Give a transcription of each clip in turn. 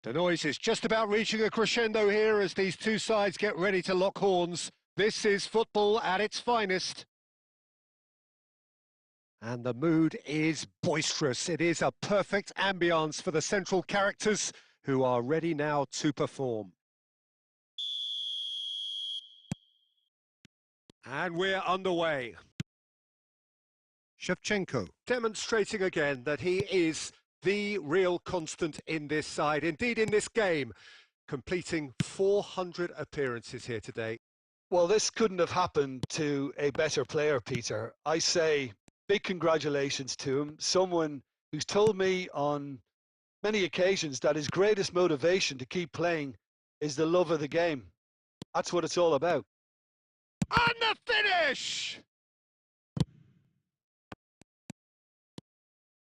The noise is just about reaching a crescendo here as these two sides get ready to lock horns. This is football at its finest. And the mood is boisterous. It is a perfect ambience for the central characters who are ready now to perform. And we're underway. Shevchenko demonstrating again that he is the real constant in this side, indeed in this game, completing 400 appearances here today. Well, this couldn't have happened to a better player, Peter. I say big congratulations to him, someone who's told me on many occasions that his greatest motivation to keep playing is the love of the game. That's what it's all about. And the finish!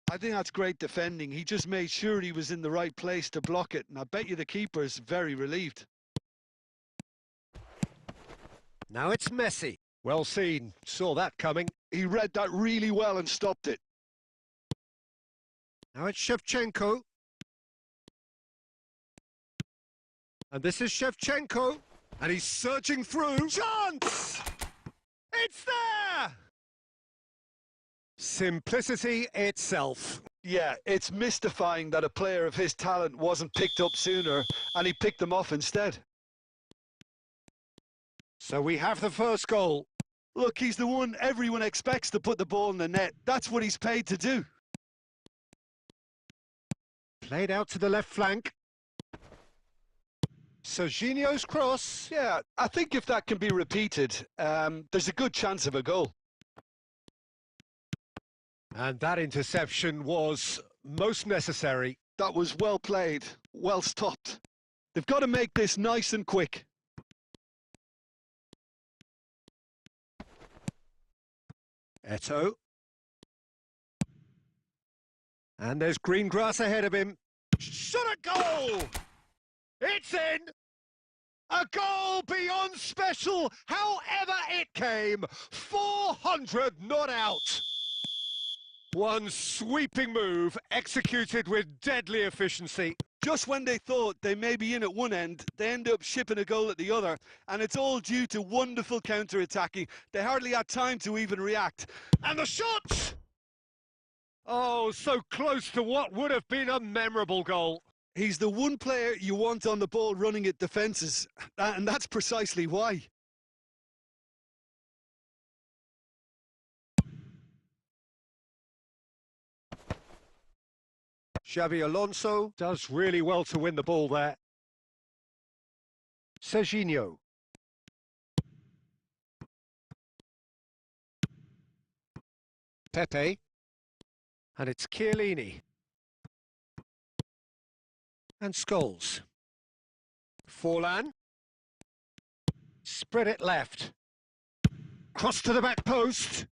I think that's great defending. He just made sure he was in the right place to block it, and I bet you the keeper's very relieved. Now it's Messi. Well seen. Saw that coming. He read that really well and stopped it. Now it's Shevchenko. And this is Shevchenko. And he's surging through. Chance! It's there! Simplicity itself. Yeah, it's mystifying that a player of his talent wasn't picked up sooner, and he picked them off instead. So we have the first goal. Look, he's the one everyone expects to put the ball in the net. That's what he's paid to do. Played out to the left flank. Serginho's cross. Yeah, I think if that can be repeated, there's a good chance of a goal. And that interception was most necessary. That was well played, well stopped. They've got to make this nice and quick. Eto'o. And there's green grass ahead of him. Shot a goal! It's in! A goal beyond special, however it came. 400 not out. One sweeping move, executed with deadly efficiency. Just when they thought they may be in at one end, they end up shipping a goal at the other, and it's all due to wonderful counter-attacking. They hardly had time to even react. And the shot! Oh, so close to what would have been a memorable goal. He's the one player you want on the ball running at defences, and that's precisely why. Xabi Alonso does really well to win the ball there. Serginho. Pepe. And it's Chiellini. And Scholes. Forlan. Spread it left. Cross to the back post.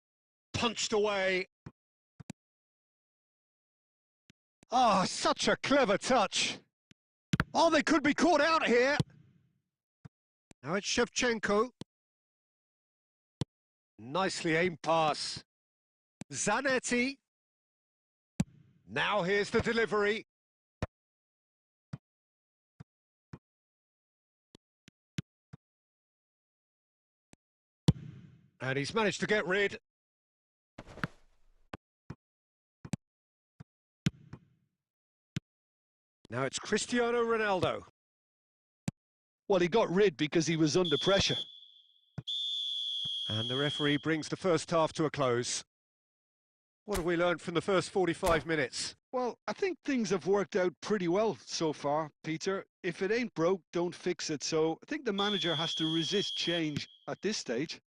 Punched away. Oh, such a clever touch. Oh, they could be caught out here. Now it's Shevchenko. Nicely aimed pass. Zanetti. Now here's the delivery. And he's managed to get rid. Now it's Cristiano Ronaldo. Well, he got rid because he was under pressure. And the referee brings the first half to a close. What have we learned from the first 45 minutes? Well, I think things have worked out pretty well so far, Peter. If it ain't broke, don't fix it. So I think the manager has to resist change at this stage.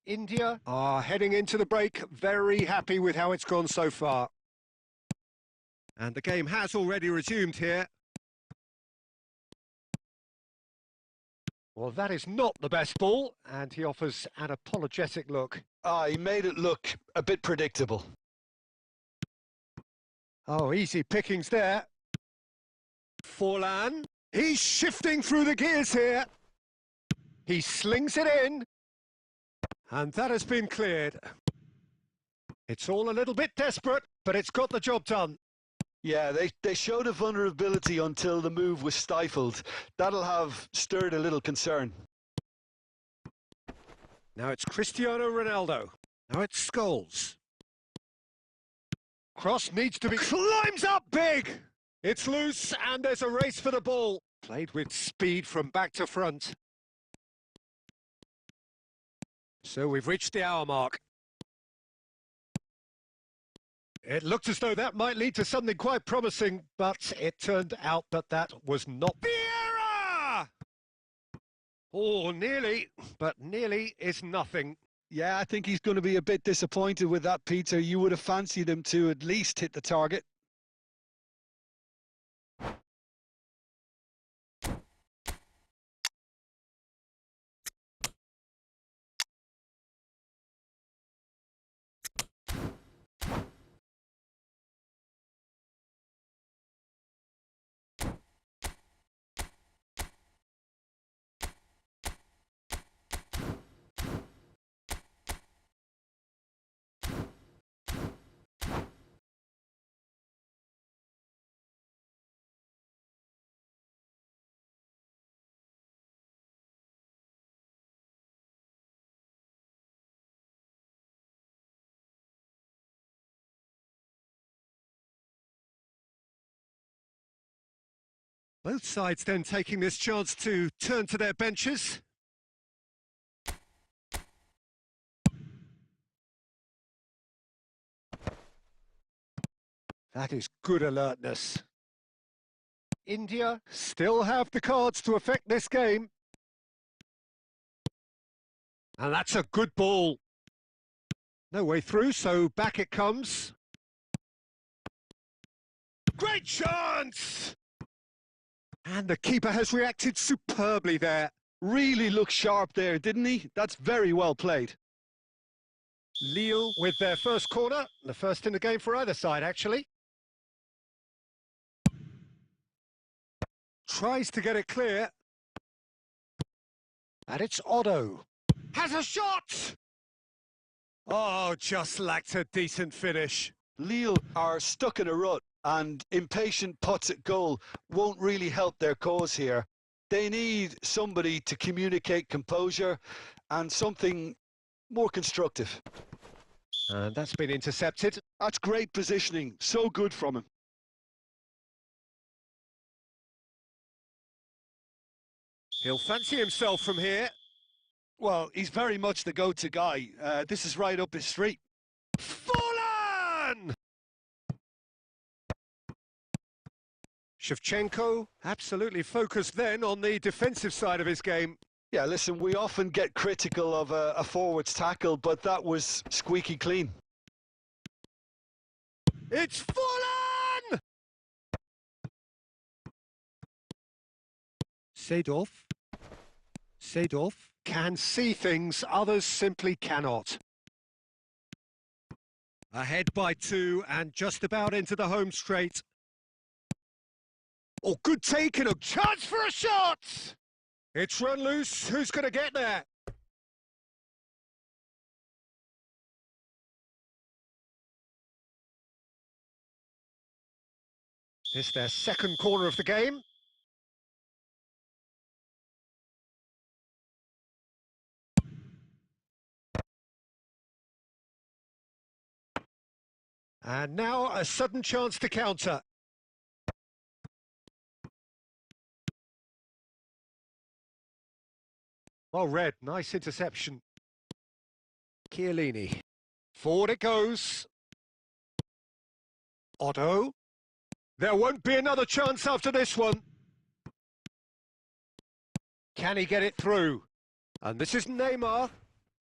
India are heading into the break, very happy with how it's gone so far. And the game has already resumed here. Well, that is not the best ball, and he offers an apologetic look. He made it look a bit predictable. Oh, easy pickings there. Forlan, he's shifting through the gears here. He slings it in. And that has been cleared. It's all a little bit desperate, but it's got the job done. Yeah, they showed a vulnerability until the move was stifled. That'll have stirred a little concern. Now it's Cristiano Ronaldo. Now it's Scholes. Cross needs to be... Climbs up big! It's loose and there's a race for the ball. Played with speed from back to front. So we've reached the hour mark. It looked as though that might lead to something quite promising, but it turned out that that was not... Vieira! Oh, nearly, but nearly is nothing. Yeah, I think he's going to be a bit disappointed with that, Peter. You would have fancied him to at least hit the target. Both sides then taking this chance to turn to their benches. That is good alertness. India still have the cards to affect this game. And that's a good ball. No way through, so back it comes. Great chance! And the keeper has reacted superbly there. Really looked sharp there, didn't he? That's very well played. Lille with their first corner, the first in the game for either side, actually. Tries to get it clear. And it's Otto. Has a shot! Oh, just lacked a decent finish. Lille are stuck in a rut, and impatient putts at goal won't really help their cause here. They need somebody to communicate composure and something more constructive. And that's been intercepted. That's great positioning. So good from him. He'll fancy himself from here. Well, he's very much the go-to guy. This is right up his street. Fallen! Shevchenko absolutely focused then on the defensive side of his game. Yeah, listen, we often get critical of a forward's tackle, but that was squeaky clean. It's Fallen! Seedorf can see things others simply cannot. Ahead by 2 and just about into the home straight. Oh, good take and a chance for a shot! It's run loose. Who's going to get there? This their second corner of the game. And now a sudden chance to counter. Well read, nice interception. Chiellini. Forward it goes. Otto. There won't be another chance after this one. Can he get it through? And this is Neymar.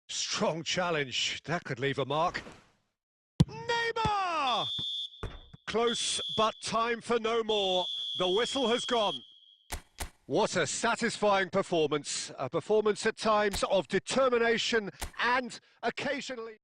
Strong challenge. That could leave a mark. Neymar! Close, but time for no more. The whistle has gone. What a satisfying performance. A performance at times of determination and occasionally...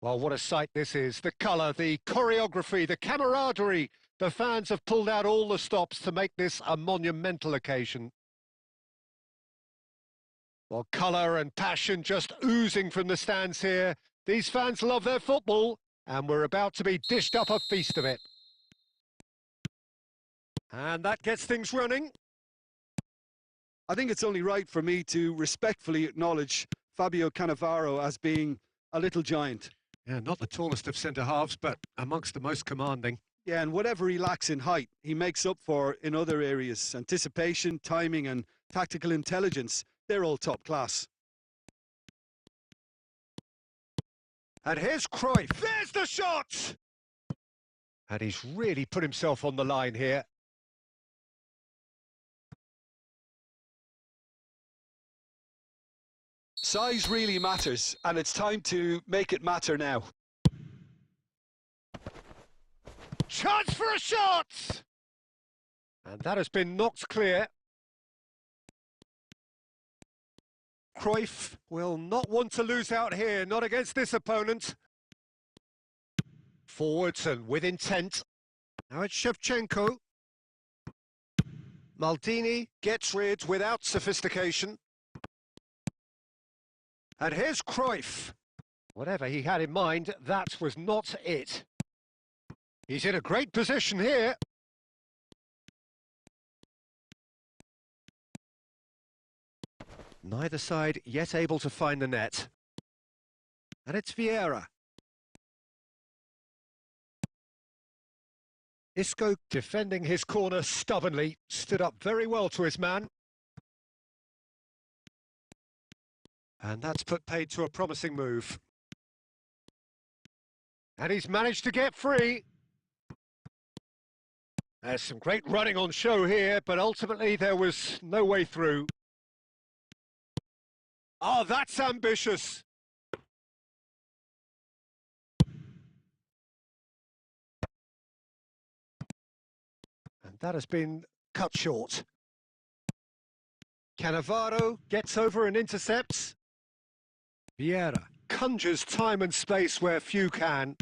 Well, what a sight this is. The colour, the choreography, the camaraderie. The fans have pulled out all the stops to make this a monumental occasion. Well, colour and passion just oozing from the stands here. These fans love their football, and we're about to be dished up a feast of it. And that gets things running. I think it's only right for me to respectfully acknowledge Fabio Cannavaro as being a little giant. Yeah, not the tallest of centre-halves, but amongst the most commanding. Yeah, and whatever he lacks in height, he makes up for in other areas. Anticipation, timing and tactical intelligence, they're all top class. And here's Cruyff. There's the shot! And he's really put himself on the line here. Size really matters, and it's time to make it matter now. Chance for a shot! And that has been knocked clear. Cruyff will not want to lose out here, not against this opponent. Forwards and with intent. Now it's Shevchenko. Maldini gets rid without sophistication. And here's Cruyff. Whatever he had in mind, that was not it. He's in a great position here. Neither side yet able to find the net. And it's Vieira. Isco defending his corner stubbornly, stood up very well to his man. And that's put paid to a promising move. And he's managed to get free. There's some great running on show here, but ultimately there was no way through. Oh, that's ambitious. And that has been cut short. Cannavaro gets over and intercepts. Vieira conjures time and space where few can.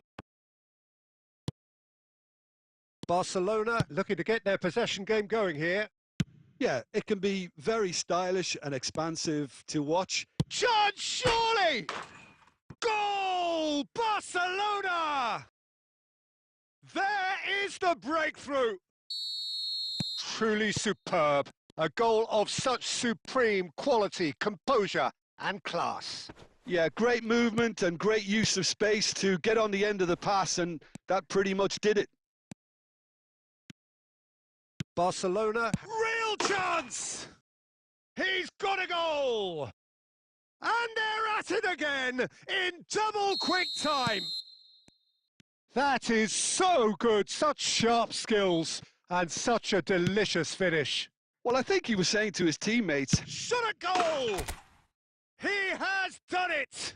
Barcelona looking to get their possession game going here. Yeah, it can be very stylish and expansive to watch. Chance, surely! Goal! Barcelona! There is the breakthrough! Truly superb. A goal of such supreme quality, composure and class. Yeah, great movement and great use of space to get on the end of the pass, and that pretty much did it. Barcelona, real chance! He's got a goal! And they're at it again in double quick time. That is so good, such sharp skills and such a delicious finish. Well, I think he was saying to his teammates, Shot a goal! He has done it!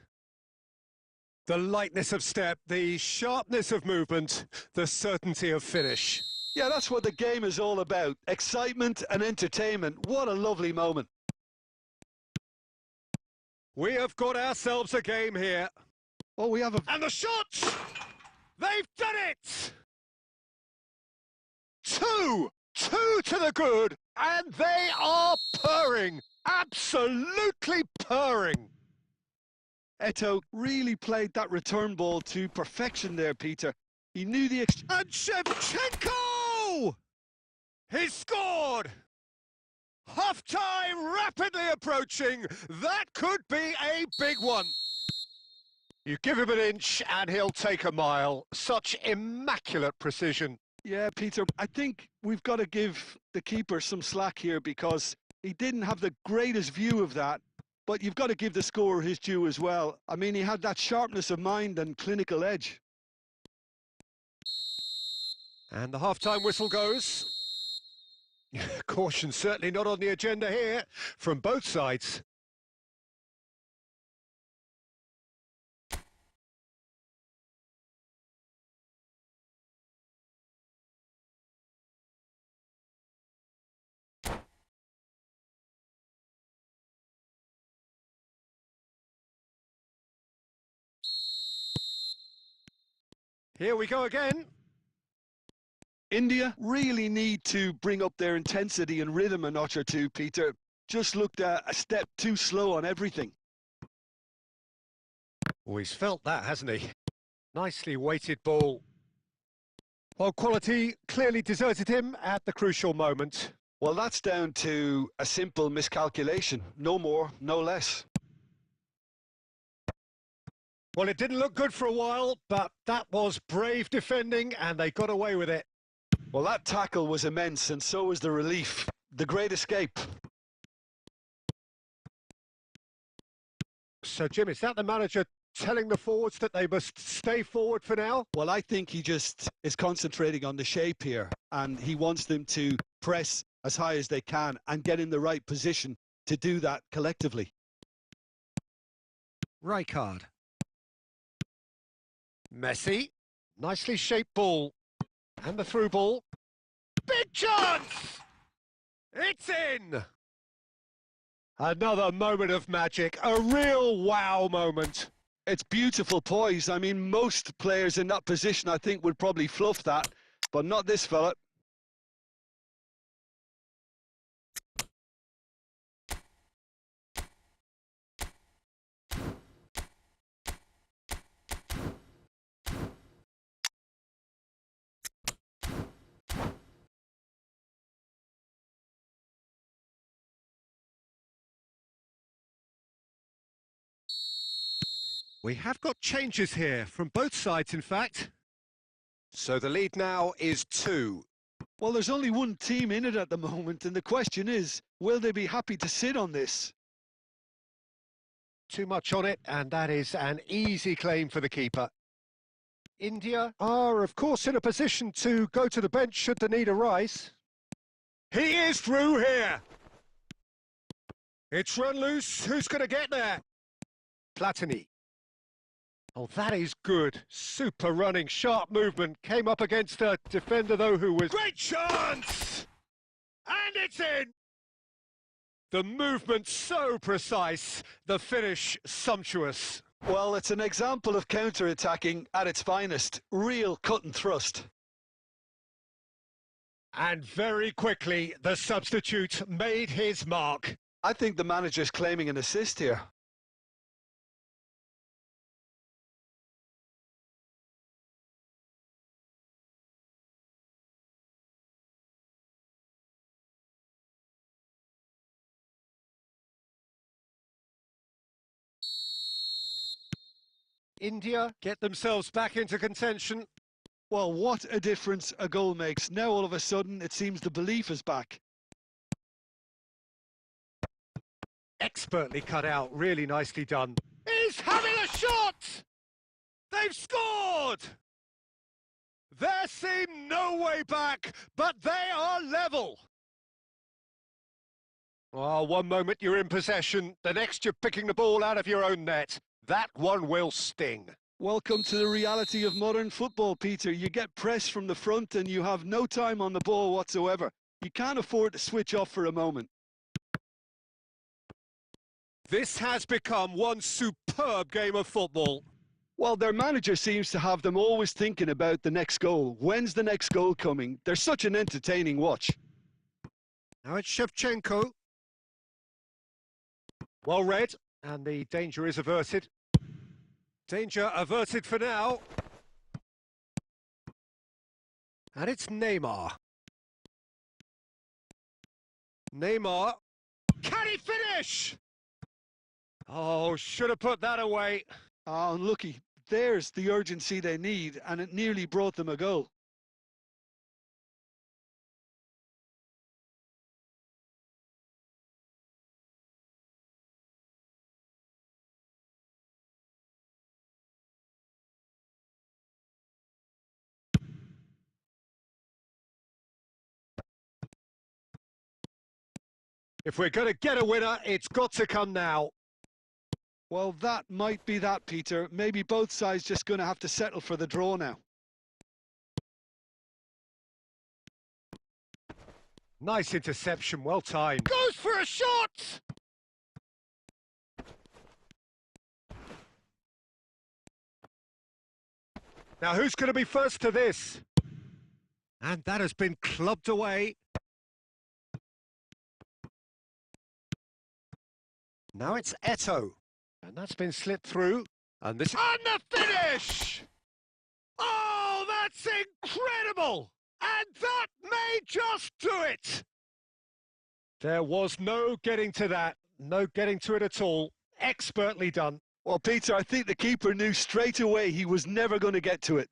The lightness of step, the sharpness of movement, the certainty of finish. yeah, that's what the game is all about. Excitement and entertainment. What a lovely moment. We have got ourselves a game here. Oh, we have a... And the shot! They've done it! Two to the good, and they are purring. Absolutely purring. Eto'o really played that return ball to perfection there, Peter. He knew the... And Shevchenko! He's scored! Half-time rapidly approaching. That could be a big one. You give him an inch and he'll take a mile. Such immaculate precision. Yeah, Peter, I think we've got to give the keeper some slack here because he didn't have the greatest view of that, but you've got to give the scorer his due as well. I mean, he had that sharpness of mind and clinical edge. And the half-time whistle goes. Caution certainly not on the agenda here from both sides. Here we go again. India really need to bring up their intensity and rhythm a notch or two, Peter. Just looked a step too slow on everything. Oh, he's felt that, hasn't he? Nicely weighted ball. Well, quality clearly deserted him at the crucial moment. Well, that's down to a simple miscalculation. No more, no less. Well, it didn't look good for a while, but that was brave defending, and they got away with it. Well, that tackle was immense, and so was the relief. The great escape. So, Jim, is that the manager telling the forwards that they must stay forward for now? Well, I think he just is concentrating on the shape here, and he wants them to press as high as they can and get in the right position to do that collectively. Right card. Messi. Nicely shaped ball. And the through ball. Big chance! It's in! Another moment of magic. A real wow moment. It's beautiful poise. I mean, most players in that position, I think, would probably fluff that, but not this fella. We have got changes here, from both sides, in fact. So the lead now is 2. Well, there's only one team in it at the moment, and the question is, will they be happy to sit on this? Too much on it, and that is an easy claim for the keeper. India are, of course, in a position to go to the bench should the need arise. He is through here! It's run loose. Who's going to get there? Platini. Oh, that is good. Super running, sharp movement. Came up against a defender, though, who was... Great chance! And it's in! The movement so precise, the finish sumptuous. Well, it's an example of counter-attacking at its finest. Real cut and thrust. And very quickly, the substitute made his mark. I think the manager's claiming an assist here. India get themselves back into contention. Well, what a difference a goal makes. Now, all of a sudden, it seems the belief is back. Expertly cut out, really nicely done. He's having a shot! They've scored! There seemed no way back, but they are level. Oh, one moment you're in possession, the next you're picking the ball out of your own net. That one will sting. Welcome to the reality of modern football, Peter. You get press from the front and you have no time on the ball whatsoever. You can't afford to switch off for a moment. This has become one superb game of football. Well, their manager seems to have them always thinking about the next goal. When's the next goal coming? They're such an entertaining watch. Now it's Shevchenko. Well read, and the danger is averted. Danger averted for now. And it's Neymar. Neymar. Can he finish? Oh, should have put that away. Ah, unlucky. There's the urgency they need, and it nearly brought them a goal. If we're going to get a winner, it's got to come now. Well, that might be that, Peter. Maybe both sides just going to have to settle for the draw now. Nice interception, well timed. Goes for a shot! Now who's going to be first to this? And that has been clubbed away. Now it's Eto. And that's been slipped through. And this... And the finish! Oh, that's incredible! And that may just do it! There was no getting to that. No getting to it at all. Expertly done. Well, Peter, I think the keeper knew straight away he was never going to get to it.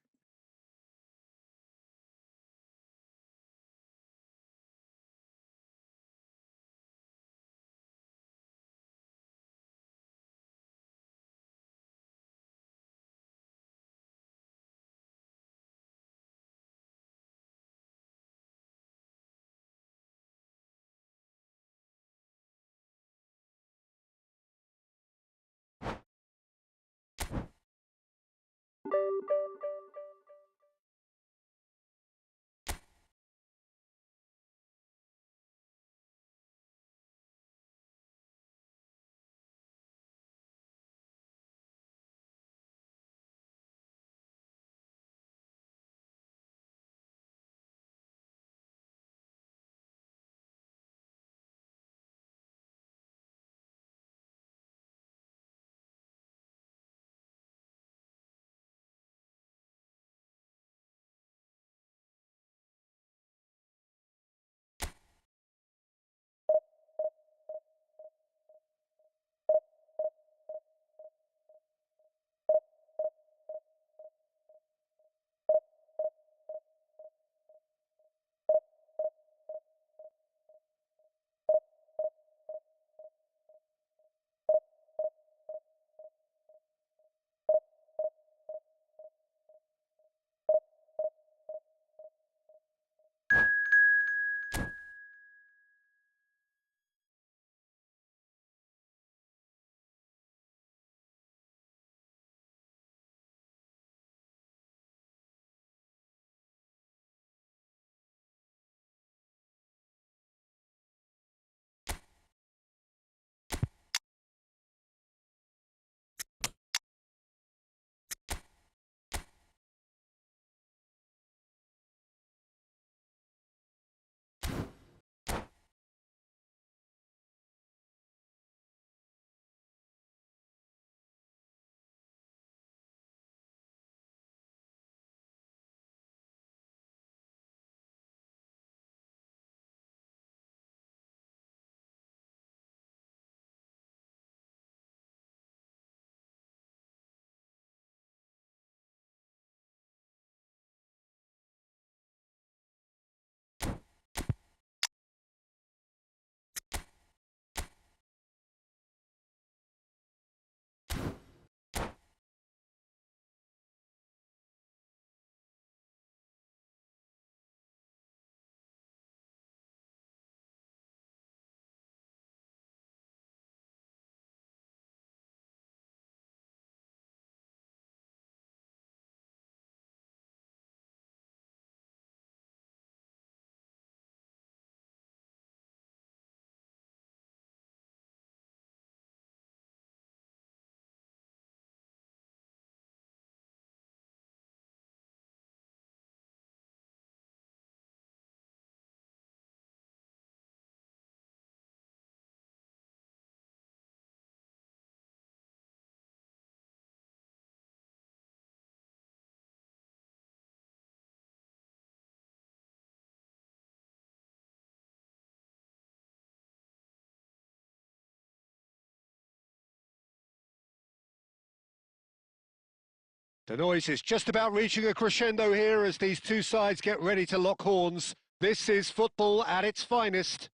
The noise is just about reaching a crescendo here as these two sides get ready to lock horns. This is football at its finest.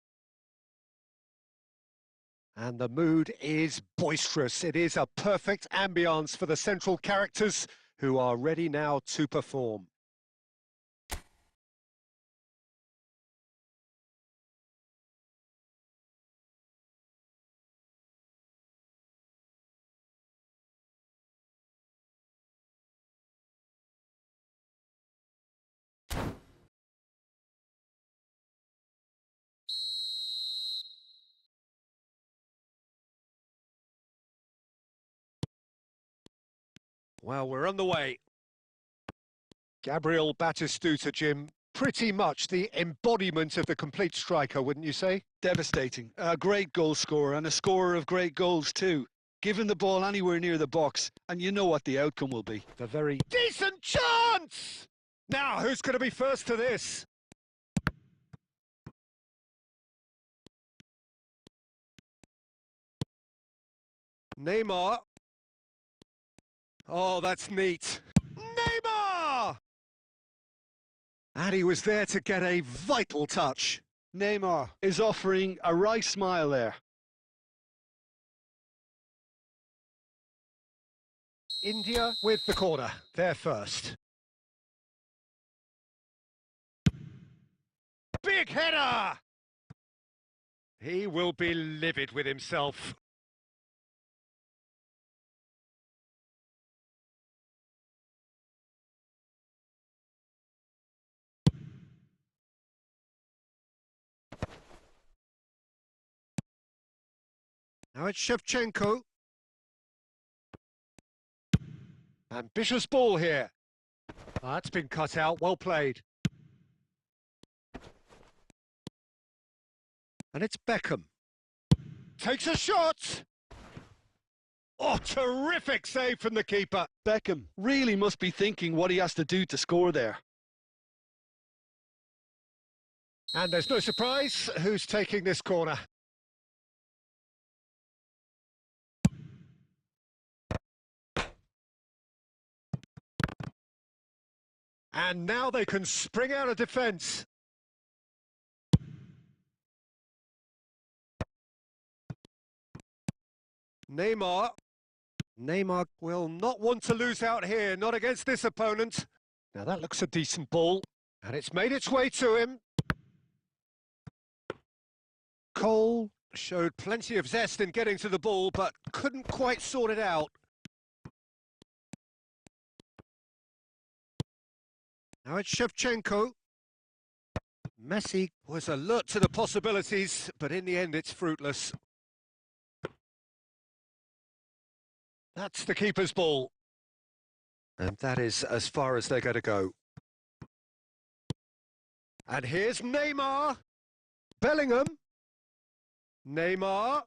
And the mood is boisterous. It is a perfect ambience for the central characters who are ready now to perform. Well, we're on the way. Gabriel Batistuta, Jim, pretty much the embodiment of the complete striker, wouldn't you say? Devastating. A great goal scorer and a scorer of great goals too. Given the ball anywhere near the box, and you know what the outcome will be. A very decent chance! Now, who's going to be first to this? Neymar. Oh, that's neat. Neymar! And he was there to get a vital touch. Neymar is offering a right smile there. India with the corner. They're first. Big header! He will be livid with himself. Now it's Shevchenko. Ambitious ball here. That's been cut out, well played. And it's Beckham. Takes a shot! Oh, terrific save from the keeper. Beckham really must be thinking what he has to do to score there. And there's no surprise who's taking this corner. And now they can spring out of defence. Neymar. Neymar will not want to lose out here, not against this opponent. Now that looks a decent ball, and it's made its way to him. Cole showed plenty of zest in getting to the ball, but couldn't quite sort it out. Now it's Shevchenko. Messi was alert to the possibilities, but in the end it's fruitless. That's the keeper's ball. And that is as far as they're going to go. And here's Neymar. Bellingham. Neymar.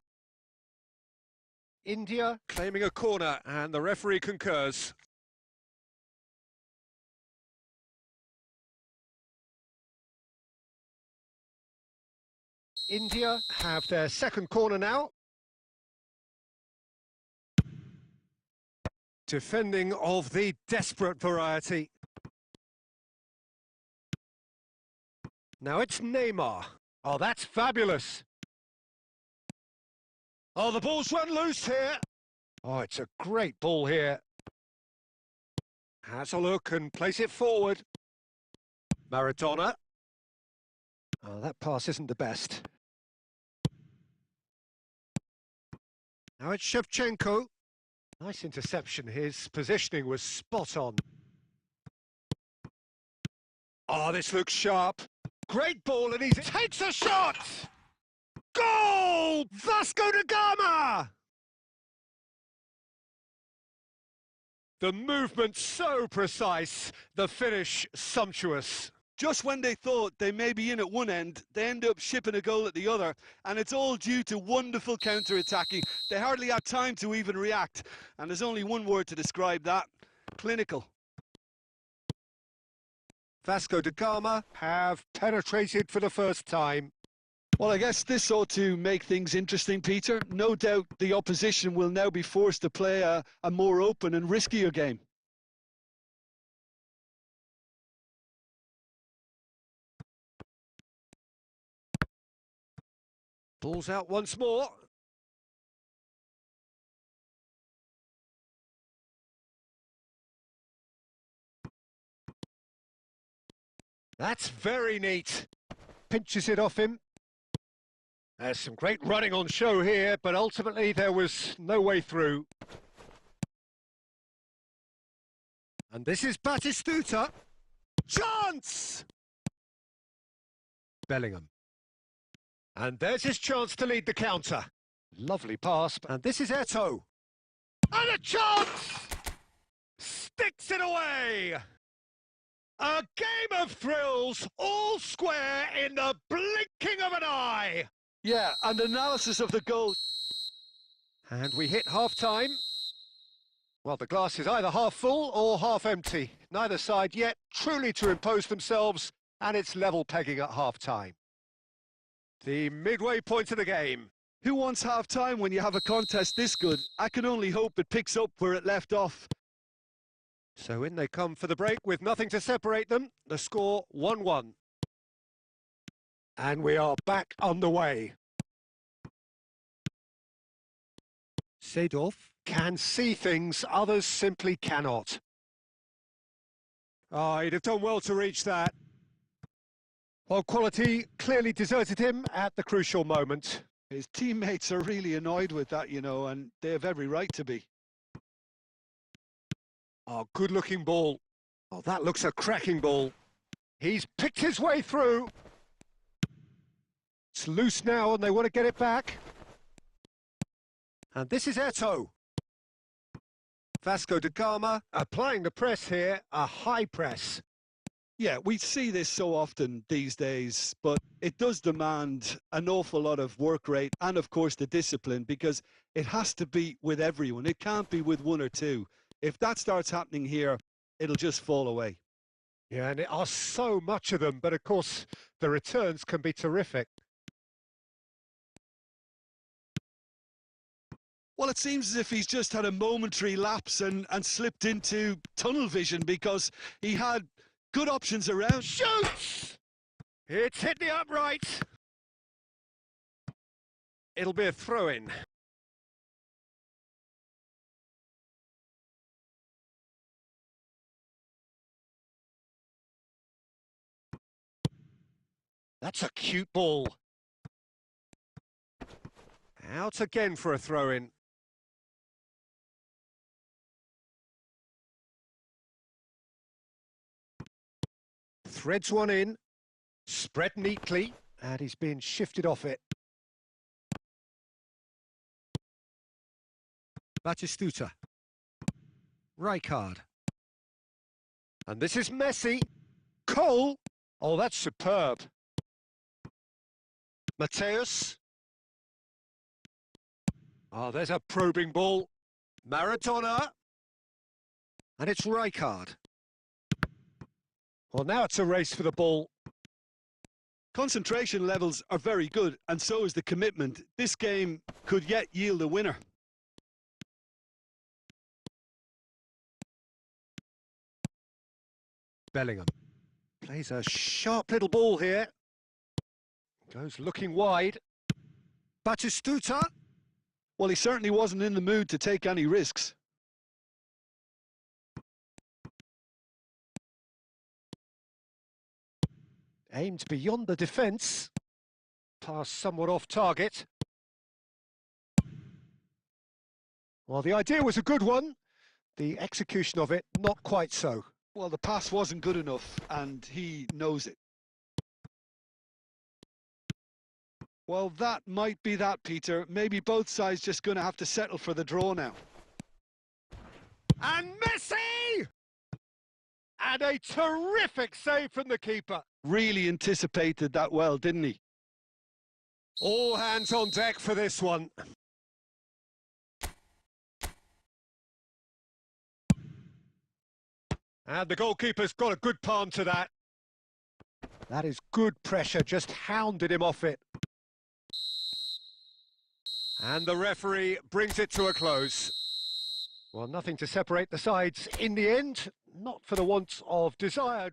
India claiming a corner, and the referee concurs. India have their second corner now. Defending of the desperate variety. Now it's Neymar. Oh, that's fabulous. Oh, the ball's run loose here. Oh, it's a great ball here. Has a look and plays it forward. Maradona. Oh, that pass isn't the best. Now it's Shevchenko. Nice interception. His positioning was spot on. Oh, this looks sharp. Great ball, and he takes a shot! Goal! Vasco da Gama! The movement so precise, the finish sumptuous. Just when they thought they may be in at one end, they end up shipping a goal at the other, and it's all due to wonderful counter-attacking. They hardly had time to even react, and there's only one word to describe that: clinical. Vasco da Gama have penetrated for the first time. Well, I guess this ought to make things interesting, Peter. No doubt the opposition will now be forced to play a more open and riskier game. Ball's out once more. That's very neat. Pinches it off him. There's some great running on show here, but ultimately there was no way through. And this is Batistuta. Chance! Bellingham. And there's his chance to lead the counter. Lovely pass, and this is Eto'o. And a chance! Sticks it away! A game of thrills, all square in the blinking of an eye. Yeah, and analysis of the goal. And we hit half-time. Well, the glass is either half full or half empty. Neither side yet truly to impose themselves, and it's level pegging at half-time. The midway point of the game. Who wants half-time when you have a contest this good? I can only hope it picks up where it left off. So in they come for the break with nothing to separate them. The score 1-1. And we are back underway. Seedorf can see things others simply cannot. Oh, he'd have done well to reach that. While quality clearly deserted him at the crucial moment. His teammates are really annoyed with that, you know, and they have every right to be. Oh, good-looking ball. Oh, that looks a cracking ball. He's picked his way through. It's loose now and they want to get it back. And this is Eto'o. Vasco da Gama applying the press here, a high press. Yeah, we see this so often these days, but it does demand an awful lot of work rate and, of course, the discipline, because it has to be with everyone. It can't be with one or two. If that starts happening here, it'll just fall away. Yeah, and there are so much of them, but of course the returns can be terrific. Well, it seems as if he's just had a momentary lapse and slipped into tunnel vision, because he had good options around. Shoots! It's hit the upright. It'll be a throw-in. That's a cute ball. Out again for a throw-in. Threads one in, spread neatly, and he's being shifted off it. Batistuta. Rijkaard. And this is Messi. Cole. Oh, that's superb. Mateus. Oh, there's a probing ball. Maradona. And it's Rijkaard. Well, now it's a race for the ball. Concentration levels are very good, and so is the commitment. This game could yet yield a winner. Bellingham plays a sharp little ball here. Goes looking wide. Batistuta. Well, he certainly wasn't in the mood to take any risks. Aimed beyond the defence. Pass somewhat off target. Well, the idea was a good one. The execution of it, not quite so. Well, the pass wasn't good enough, and he knows it. Well, that might be that, Peter. Maybe both sides just going to have to settle for the draw now. And Messi! And a terrific save from the keeper. Really anticipated that well, didn't he? All hands on deck for this one. And the goalkeeper's got a good palm to that. That is good pressure, just hounded him off it. And the referee brings it to a close. Well, nothing to separate the sides in the end, not for the want of desire.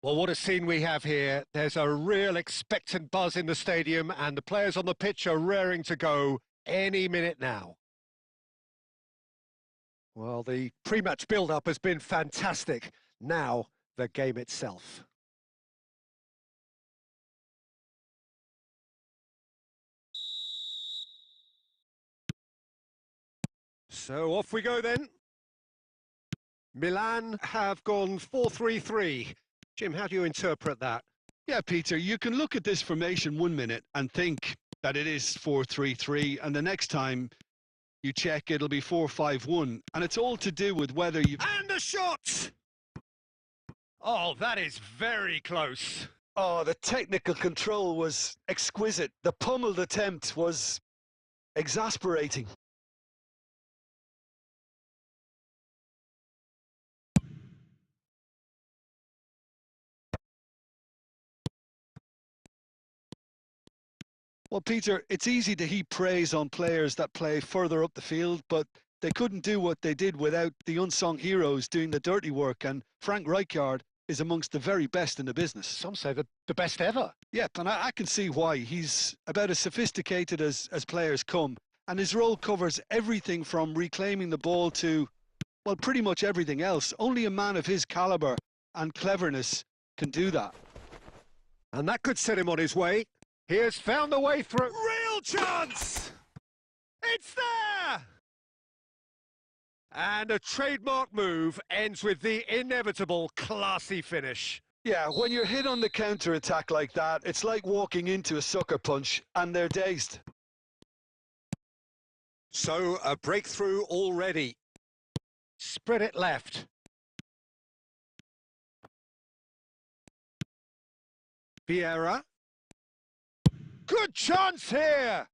Well, what a scene we have here. There's a real expectant buzz in the stadium, and the players on the pitch are raring to go any minute now. Well, the pre-match build-up has been fantastic. Now, the game itself. So off we go then. Milan have gone 4-3-3. Jim, how do you interpret that? Yeah, Peter, you can look at this formation 1 minute and think that it is 4-3-3, and the next time you check, it'll be 4-5-1, and it's all to do with whether you... And the shot! Oh, that is very close. Oh, the technical control was exquisite. The pummeled attempt was exasperating. Well, Peter, it's easy to heap praise on players that play further up the field, but they couldn't do what they did without the unsung heroes doing the dirty work, and Frank Rijkaard is amongst the very best in the business. Some say the best ever. Yep, and I can see why. He's about as sophisticated as players come, and his role covers everything from reclaiming the ball to, well, pretty much everything else. Only a man of his calibre and cleverness can do that. And that could set him on his way. He has found the way through. Real chance! It's there! And a trademark move ends with the inevitable classy finish. Yeah, when you're hit on the counter-attack like that, it's like walking into a sucker punch and they're dazed. So, a breakthrough already. Spread it left. Vieira. Good chance here!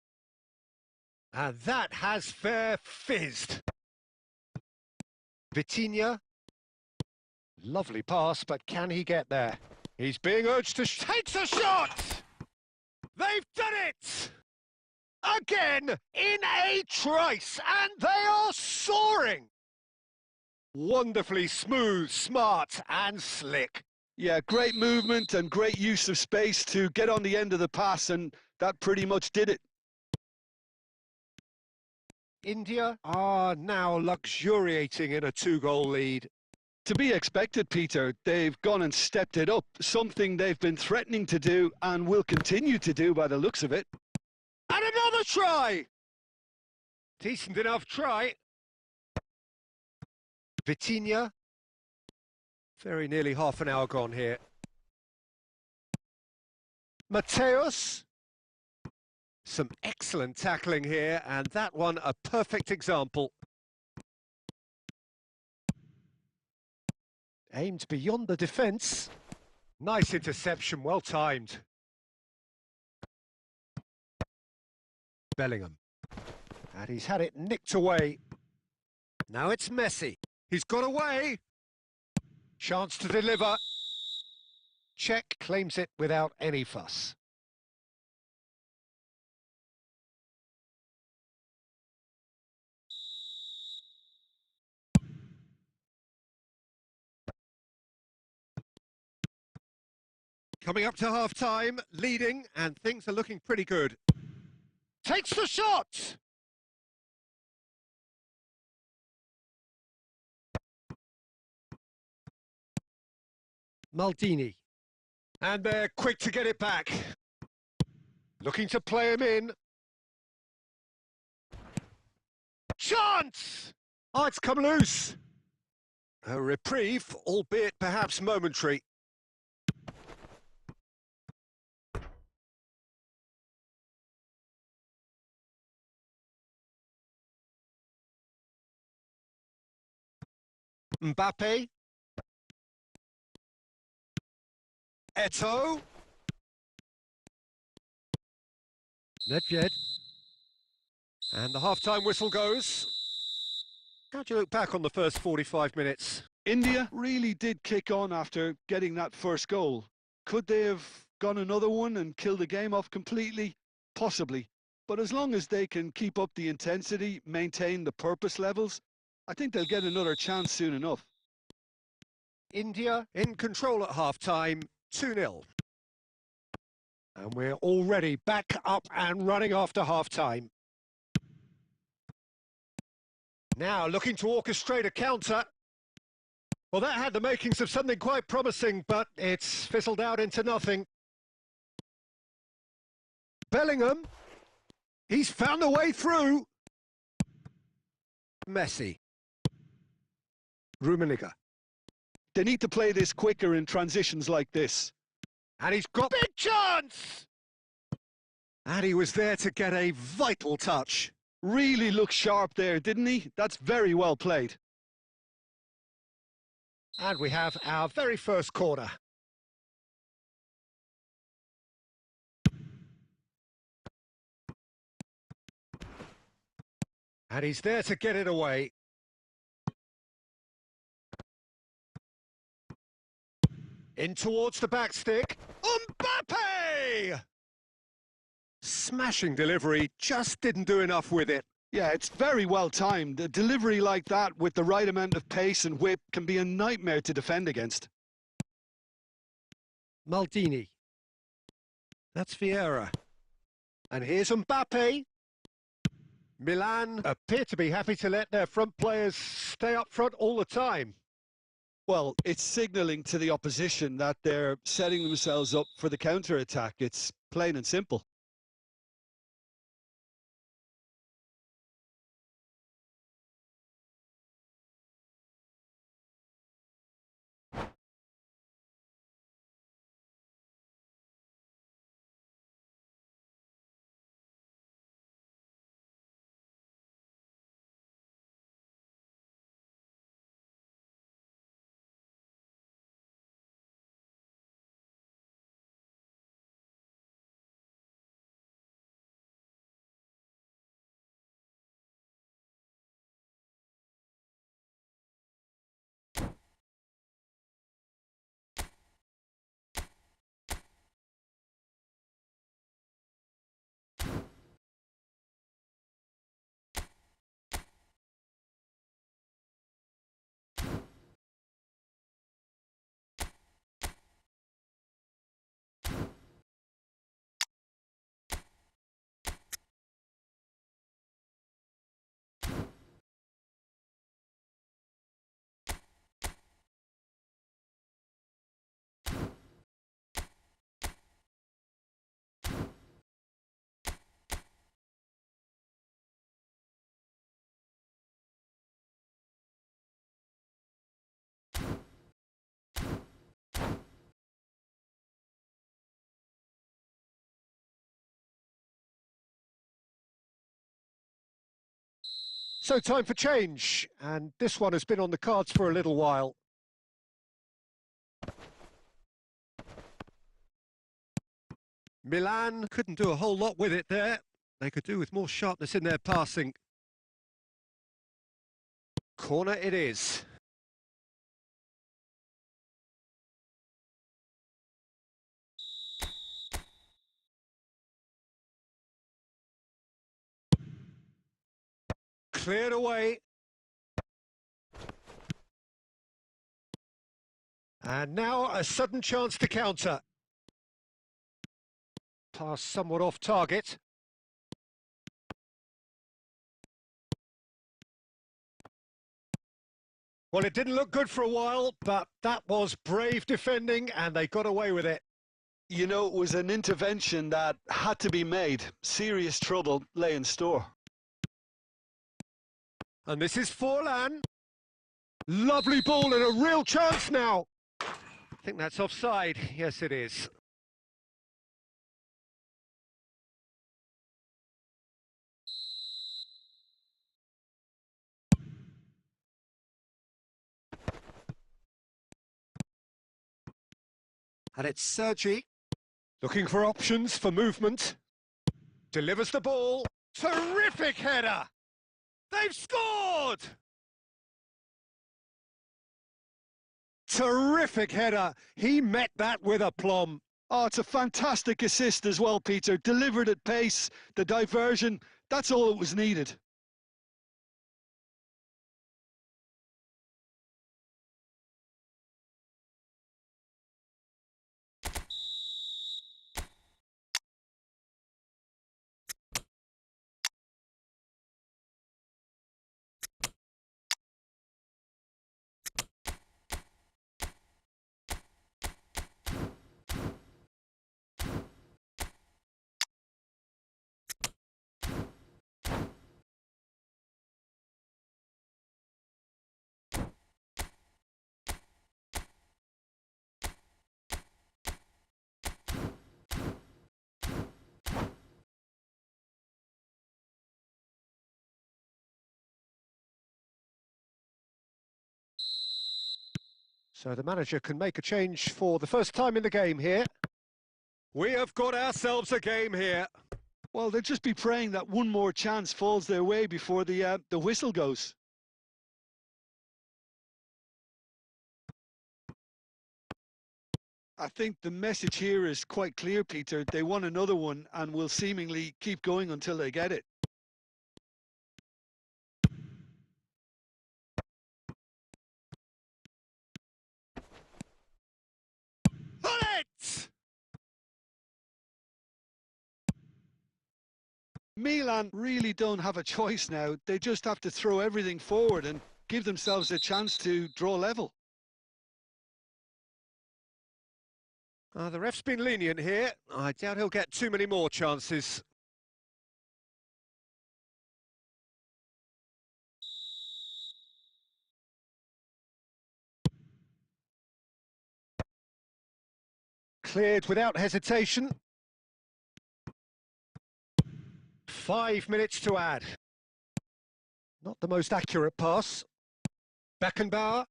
And that has fair fizzed. Vitinha. Lovely pass, but can he get there? He's being urged to takes a shot! They've done it! Again, in a trice, and they are soaring! Wonderfully smooth, smart, and slick. Yeah, great movement and great use of space to get on the end of the pass, and that pretty much did it. India are now luxuriating in a 2-goal lead. To be expected, Peter. They've gone and stepped it up, something they've been threatening to do and will continue to do by the looks of it. And another try! Decent enough try. Vitinha. Very nearly half an hour gone here. Mateus. Some excellent tackling here, and that one a perfect example. Aimed beyond the defence. Nice interception, well timed. Bellingham. And he's had it nicked away. Now it's Messi. He's got away. Chance to deliver. Czech claims it without any fuss. Coming up to half-time, leading, and things are looking pretty good. Takes the shot! Maldini. And they're quick to get it back. Looking to play him in. Chance! Oh, it's come loose. A reprieve, albeit perhaps momentary. Mbappe. Eto'o. Nedved. And the half-time whistle goes. How do you look back on the first 45 minutes? India really did kick on after getting that first goal. Could they have gone another one and killed the game off completely? Possibly. But as long as they can keep up the intensity, maintain the purpose levels, I think they'll get another chance soon enough. India in control at half-time, 2-0. And we're already back up and running after half-time. Now looking to orchestrate a counter. Well, that had the makings of something quite promising, but it's fizzled out into nothing. Bellingham. He's found a way through. Messi. Rummenigge. They need to play this quicker in transitions like this. And he's got big chance! And he was there to get a vital touch. Really looked sharp there, didn't he? That's very well played. And we have our very first corner. And he's there to get it away. In towards the back stick. Mbappe! Smashing delivery, just didn't do enough with it. Yeah, it's very well timed. A delivery like that with the right amount of pace and whip can be a nightmare to defend against. Maldini. That's Vieira. And here's Mbappe. Milan appear to be happy to let their front players stay up front all the time. Well, it's signalling to the opposition that they're setting themselves up for the counter-attack. It's plain and simple. So time for change, and this one has been on the cards for a little while. Milan couldn't do a whole lot with it there. They could do with more sharpness in their passing. Corner it is. Cleared away. And now a sudden chance to counter. Pass somewhat off target. Well, it didn't look good for a while, but that was brave defending and they got away with it. You know, it was an intervention that had to be made. Serious trouble lay in store. And this is Forlan. Lovely ball and a real chance now. I think that's offside. Yes, it is. And it's Sergi. Looking for options for movement. Delivers the ball. Terrific header! They've scored! Terrific header. He met that with aplomb. Oh, it's a fantastic assist as well, Peter. Delivered at pace, the diversion, that's all that was needed. So the manager can make a change for the first time in the game here. We have got ourselves a game here. Well, they'll just be praying that one more chance falls their way before the whistle goes. I think the message here is quite clear, Peter. They want another one and will seemingly keep going until they get it. On it! Milan really don't have a choice now. They just have to throw everything forward and give themselves a chance to draw level. The ref's been lenient here. I doubt he'll get too many more chances. Cleared without hesitation. 5 minutes to add. Not the most accurate pass. Beckenbauer.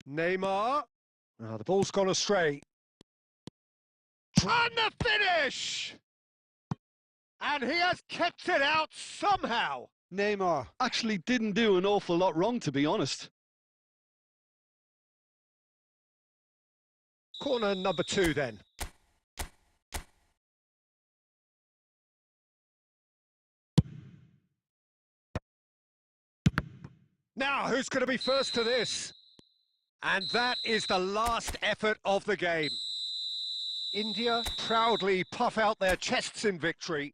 Neymar. The ball's gone astray. And the finish! And he has kept it out somehow. Neymar actually didn't do an awful lot wrong, to be honest. Corner number 2 then. Now, who's going to be first to this? And that is the last effort of the game. India proudly puff out their chests in victory.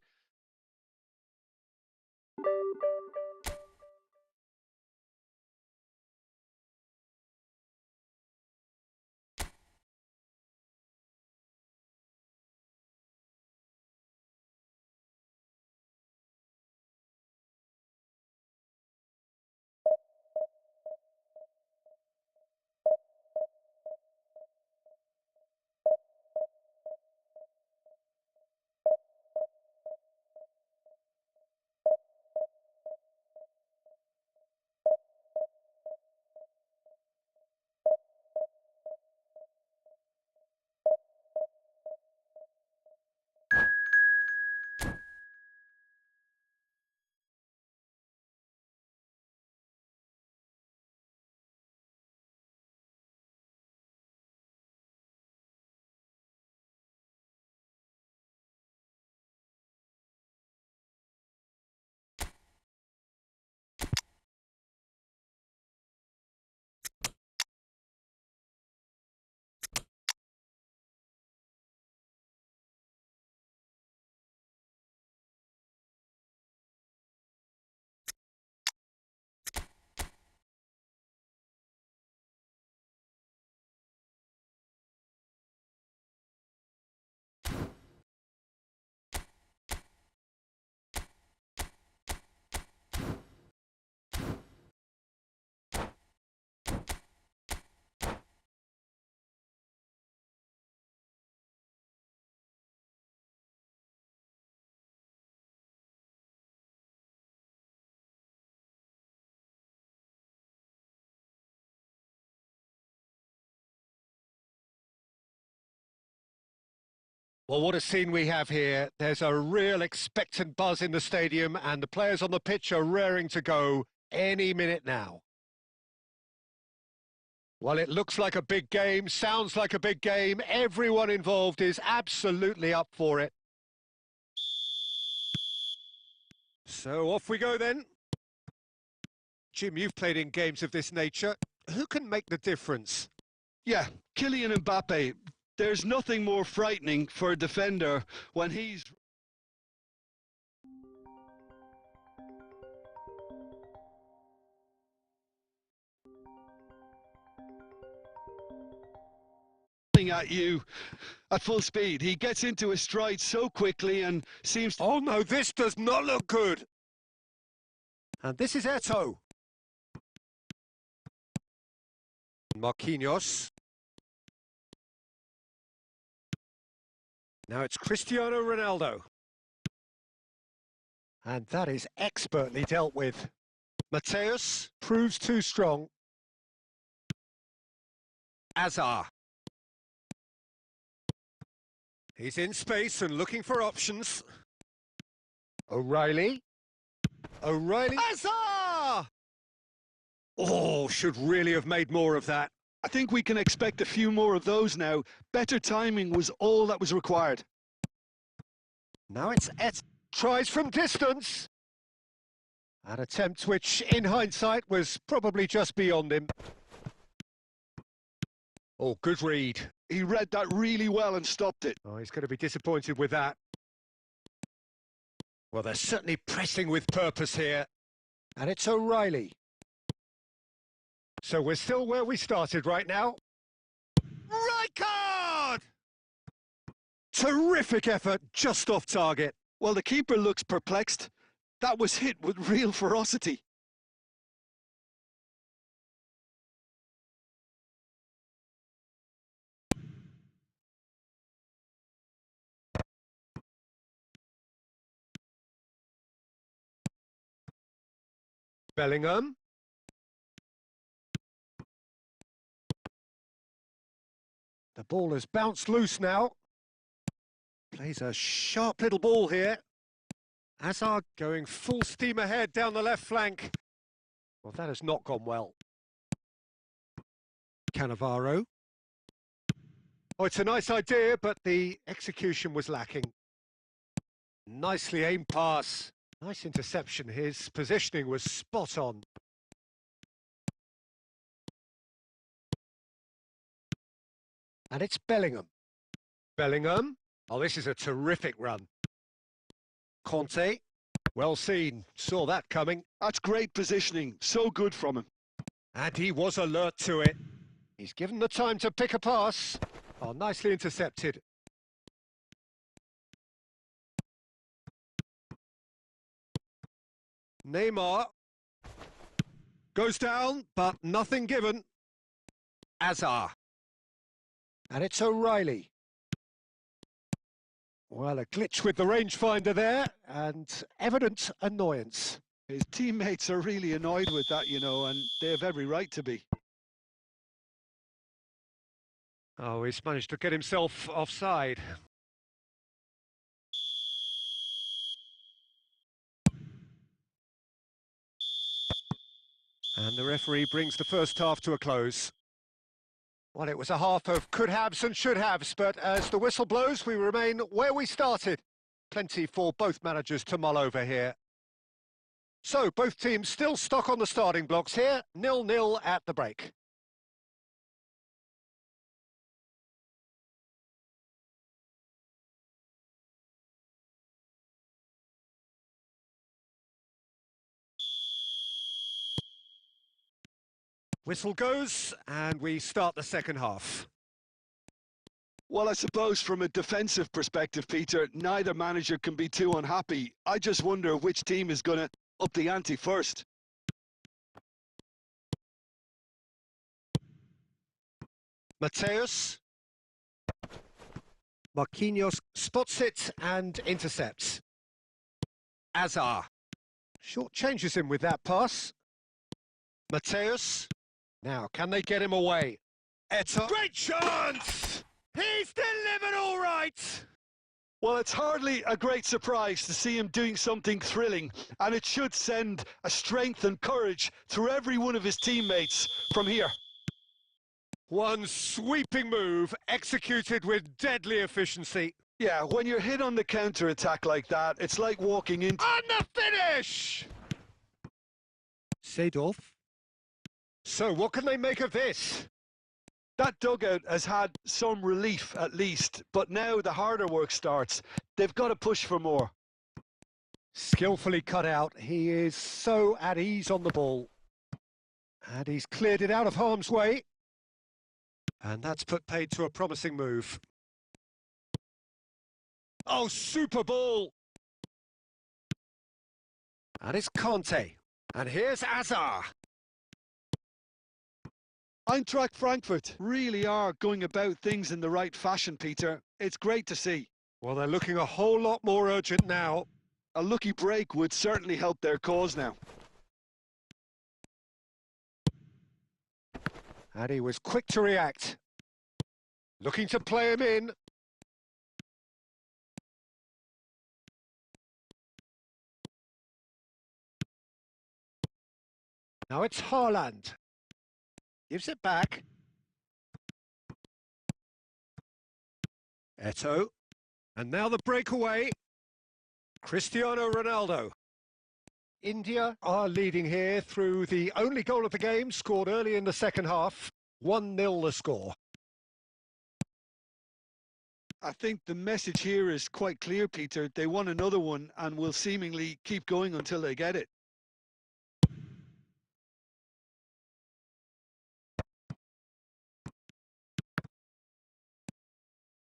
Well, what a scene we have here. There's a real expectant buzz in the stadium and the players on the pitch are raring to go any minute now. Well, it looks like a big game, sounds like a big game. Everyone involved is absolutely up for it. So off we go then. Jim, you've played in games of this nature. Who can make the difference? Yeah, Kylian Mbappe. There's nothing more frightening for a defender when he's running at you at full speed. He gets into his stride so quickly and seems to... Oh no, this does not look good. And this is Eto'o. Marquinhos. Now it's Cristiano Ronaldo. And that is expertly dealt with. Mateus proves too strong. Azar. He's in space and looking for options. O'Reilly. O'Reilly. Azar! Oh, should really have made more of that. I think we can expect a few more of those now. Better timing was all that was required. Now it's tries from distance. An attempt which, in hindsight, was probably just beyond him. Oh, good read. He read that really well and stopped it. Oh, he's going to be disappointed with that. Well, they're certainly pressing with purpose here. And it's O'Reilly. So we're still where we started right now. Right card! Terrific effort, just off target. Well, the keeper looks perplexed. That was hit with real ferocity. Bellingham. The ball has bounced loose now. Plays a sharp little ball here. Hazard going full steam ahead down the left flank. Well, that has not gone well. Cannavaro. Oh, it's a nice idea, but the execution was lacking. Nicely aimed pass. Nice interception. His positioning was spot on. And it's Bellingham. Bellingham. Oh, this is a terrific run. Conte. Well seen. Saw that coming. That's great positioning. So good from him. And he was alert to it. He's given the time to pick a pass. Oh, nicely intercepted. Neymar. Goes down, but nothing given. Azar. And it's O'Reilly. Well, a glitch with the rangefinder there, and evident annoyance. His teammates are really annoyed with that, you know, and they have every right to be. Oh, he's managed to get himself offside. And the referee brings the first half to a close. Well, it was a half of could-haves and should-haves, but as the whistle blows, we remain where we started. Plenty for both managers to mull over here. So, both teams still stuck on the starting blocks here, 0-0 at the break. Whistle goes, and we start the second half. Well, I suppose from a defensive perspective, Peter, neither manager can be too unhappy. I just wonder which team is going to up the ante first. Mateus. Marquinhos spots it and intercepts. Azar. Short changes him with that pass. Mateus. Now, can they get him away? Etta. Great chance! He's delivered all right! Well, it's hardly a great surprise to see him doing something thrilling, and it should send a strength and courage through every one of his teammates from here. One sweeping move, executed with deadly efficiency. Yeah, when you're hit on the counter-attack like that, it's like walking into... On the finish! Seedorf. So, what can they make of this? That dugout has had some relief, at least, but now the harder work starts. They've got to push for more. Skillfully cut out. He is so at ease on the ball. And he's cleared it out of harm's way. And that's put paid to a promising move. Oh, super ball! And it's Conte. And here's Azar. Eintracht Frankfurt really are going about things in the right fashion, Peter. It's great to see. Well, they're looking a whole lot more urgent now. A lucky break would certainly help their cause now. And he was quick to react. Looking to play him in. Now it's Haaland. Gives it back. Eto'o. And now the breakaway. Cristiano Ronaldo. India are leading here through the only goal of the game, scored early in the second half. 1-0 the score. I think the message here is quite clear, Peter. They want another one and will seemingly keep going until they get it.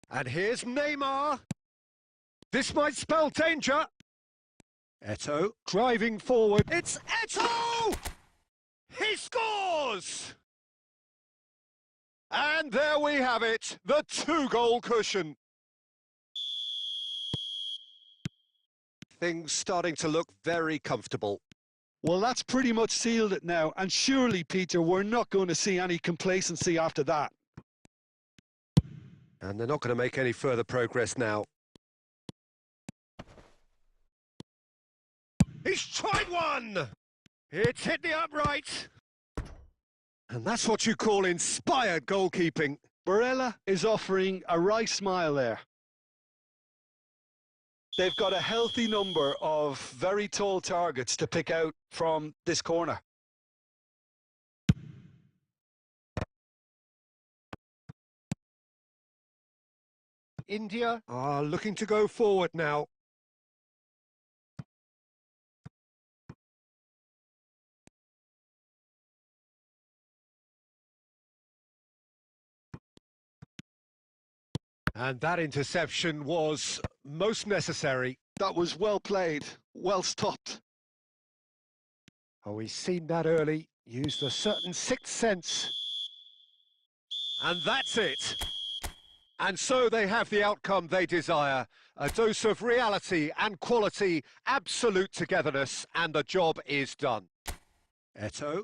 And here's Neymar. This might spell danger. Eto'o driving forward. It's Eto'o! He scores! And there we have it, the 2-goal cushion. Things starting to look very comfortable. Well, that's pretty much sealed it now. And surely, Peter, we're not going to see any complacency after that. And they're not going to make any further progress now. He's tried one! It's hit the upright. And that's what you call inspired goalkeeping. Barella is offering a right smile there. They've got a healthy number of very tall targets to pick out from this corner. India are looking to go forward now. And that interception was most necessary. That was well played, well stopped. Oh, he's seen that early, used a certain sixth sense. And that's it. And so they have the outcome they desire. A dose of reality and quality, absolute togetherness, and the job is done. Eto'o.